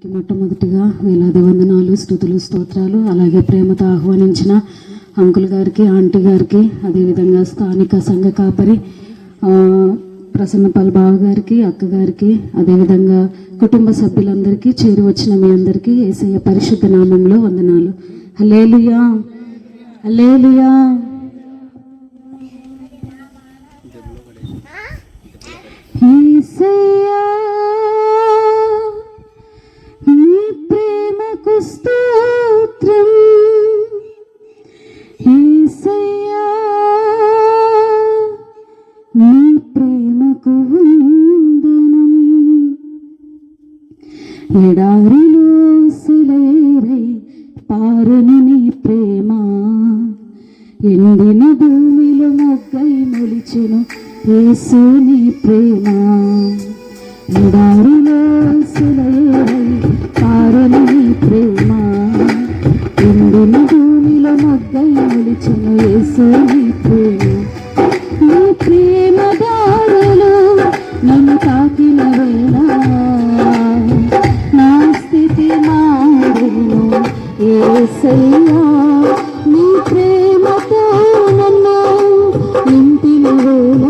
అందరికీ మొట్టమొదటిగా వేలాది వందనాలు, స్తుతులు, స్తోత్రాలు. అలాగే ప్రేమతో ఆహ్వానించిన అంకుల్ గారికి, ఆంటీ గారికి, అదేవిధంగా స్థానిక సంఘ కాపరి ప్రసన్నపాల్ బావ గారికి, అక్క గారికి, అదేవిధంగా కుటుంబ సభ్యులందరికీ, చేరి వచ్చిన మీ అందరికీ యేసయ్య పరిశుద్ధ నామంలో వందనాలు. హల్లెలూయా, హల్లెలూయా. యేసయ్యా నీ ప్రేమకు స్తోత్రం, యేసయ్యా నీ ప్రేమకు వందనం. ఎడారిలో సెలయేరై పారని నీ ప్రేమ, ఎండిన భూమిలో మొగ్గై మొలిచెను యేసు నీ ప్రేమ. ఎడారిలో సెలయేరై పారని నీ ప్రేమ, ఎండిన భూమిలో మొగ్గై మొలిచెను యేసు నీ ప్రేమ. నీ ప్రేమ దారులు నన్ను తాకిన వేళ నా స్థితి మారెను యేసయ్యా. నీ ప్రేమతో నన్ను నింపిన వేళ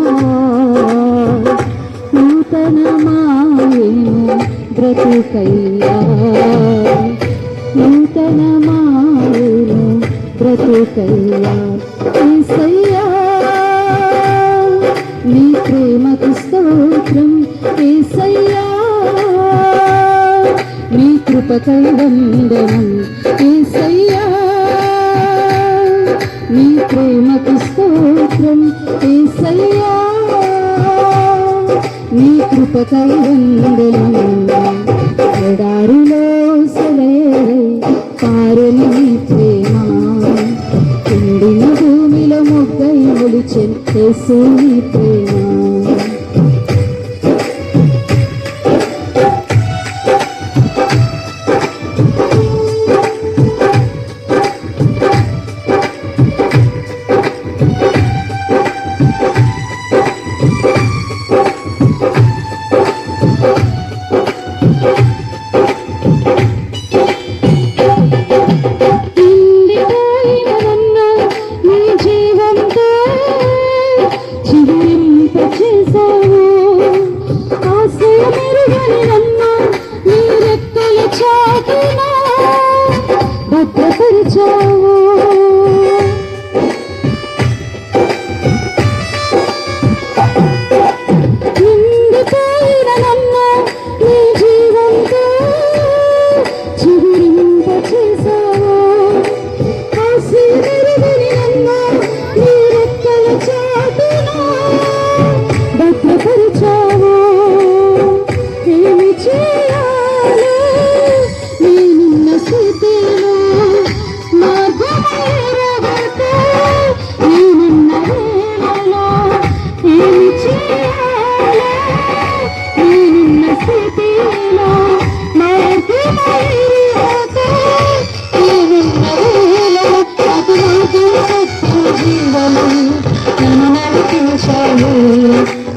నూతనమాయెను బ్రతుకయ్యా, నూతనమాయెను బ్రతుకయ్యా. యేసయ్యా నీ ప్రేమకు స్తోత్రం, యేసయ్యా నీ కృపకై వందనం. యేసయ్యా నీ ప్రేమకు స్తోత్రం, యేసయ్యా నీ కృపకై వందనం. ఎడారిలో సెలయేరై పారని నీ ప్రేమ, ఎండిన భూమిలో మొగ్గై మొలిచెను యేసు నీ ప్రేమ.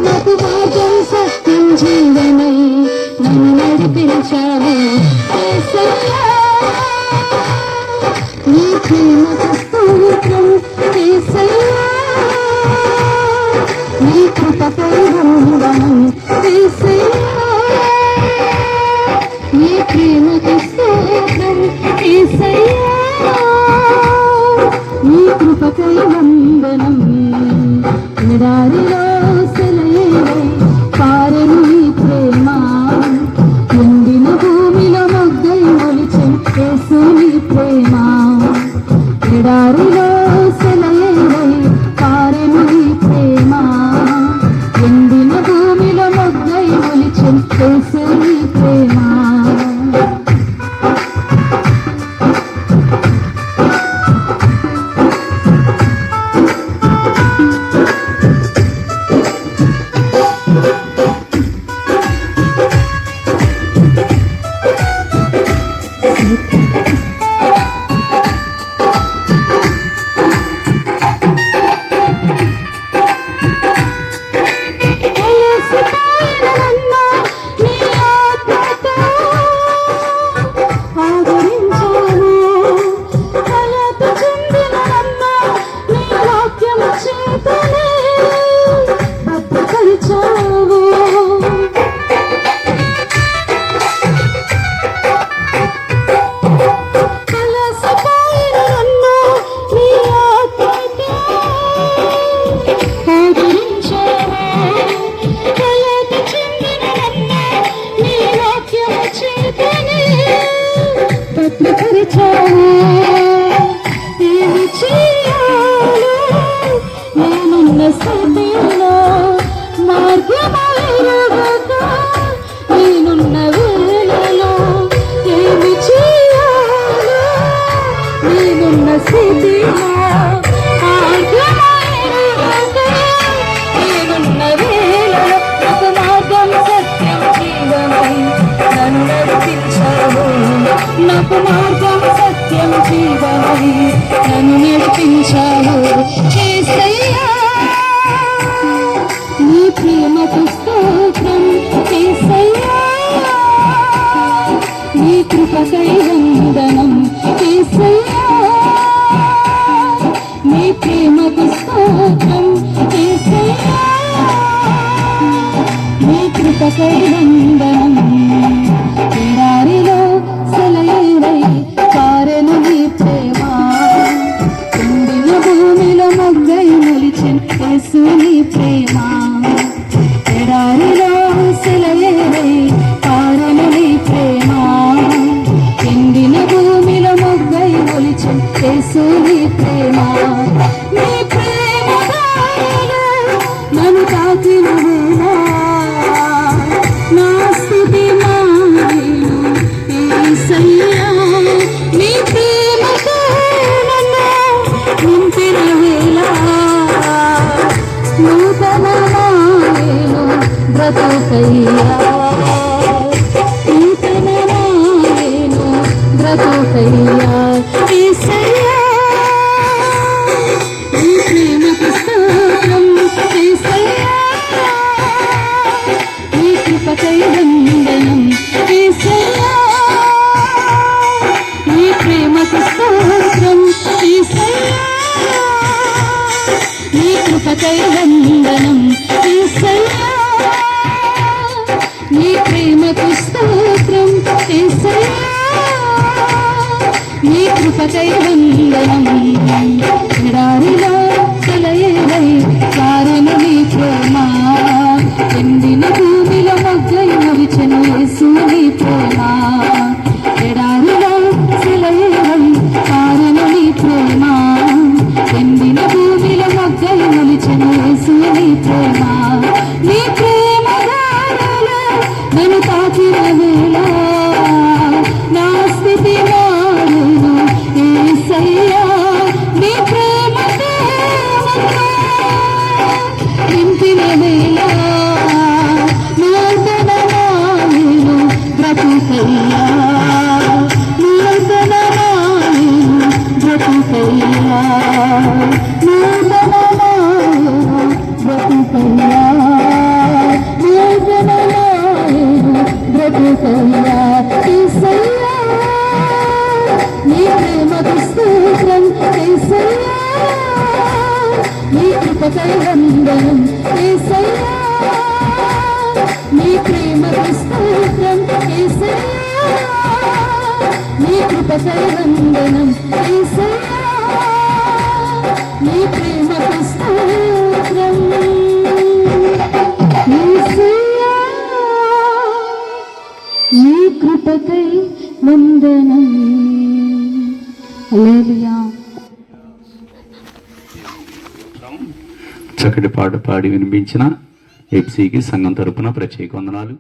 నాకు మార్గం సత్యం జీవనై నన్ను నడిపించావు యేసయ్యా. నీ ప్రేమకు స్తోత్రం యేసయ్యా, నీ కృపకై వందనం యేసయ్యా. నీ ప్రేమకు స్తోత్రం యేసయ్యా, నీ కృపకై వందనం. ఎడారిలో సెలయేరై పారని నీ ప్రేమ, ఎండిన భూమిలో మొగ్గై మొలిచెను యేసు నీ ప్రేమ. ఎడారిలో సెలయేరై పారని నీ ప్రేమ, ఎండిన భూమిలో మొగ్గై మొలిచెను యేసు నీ ప్రేమ. స్థితిలో మార్గమెరుగకే నేనున్న వేళలో నాకు మార్గం సత్యం జీవమై నన్ను నడిపించావు. నాకు మార్గం సత్యం జీవమై నన్ను నడిపించావు. యేసయ్యా నీ ప్రేమకు స్తోత్రం. యేసయ్యా నీ కృపకై వందనం. యేసయ్యా నీ ప్రేమకు స్తోత్రం. యేసయ్యా నీ కృపకై వందనం. ఎడారిలో సెలయేరై పారెను నీ ప్రేమ. ఎండిన భూమిలో మొగ్గై మొలిచెను యేసు నీ ప్రేమ. ఎడారిలో సెలయేరై పారెను నీ ప్రేమ. ఎండిన భూమిలో మొగ్గై మొలిచెను యేసు నీ ప్రేమ. నీ ప్రేమ దారులు నన్ను తాకిన వేళ నా స్తుతి మారేను. యేసయ్యా నీ ప్రేమతో నన్ను నింపిన వేళ నూతనమాయేను బ్రతుకయ్యా. నూతనమాయేను బ్రతుకయ్యా. యేసయ్యా నీ ప్రేమకు స్తోత్రం. యేసయ్యా నీ కృపకై వందనం. యేసయ్యా నీ ప్రేమకు స్తోత్రం. యేసయ్యా నీ కృపకై వందనం. యేసయ్యా నీ ప్రేమకు స్తోత్రం. యేసయ్యా నీ కృపకై వందనం. ఎడారిలో సెలయేరై పారెను నీ ప్రేమ. ఎండిన భూమిలో మొగ్గై మొలిచెను యేసు నీ ప్రేమ. ఎడారిలో సెలయేరై పారెను నీ ప్రేమ. ఎండిన భూమిలో మొగ్గై మొలిచెను యేసు నీ ప్రేమ. నీ ప్రేమ దారులు నన్ను తాకిన వేళ నా స్థితి మారేను. యేసయ్యా నీ ప్రేమతో నన్ను నింపిన వేళ నూతనమాయేను బ్రతుకయ్యా. నూతనమాయేను బ్రతుకయ్యా. నూతనమాయేను బ్రతుకయ్యా. నూతనమాయేను బ్రతుకయ్యా. యేసయ్యా నీ ప్రేమకు స్తోత్రం. యేసయ్యా నీ కృపకై వందనం. యేసయ్యా నీ ప్రేమకు స్తోత్రం. యేసయ్యా నీ కృపకై వందనం. యేసయ్యా నీ ప్రేమకు స్తోత్రం. యేసయ్యా నీ కృపకై వందనం. హల్లెలూయా. చక్కటి పాట పాడి వినిపించిన ఎఫ్సికి సంఘం తరపున ప్రత్యేక వందనాలు.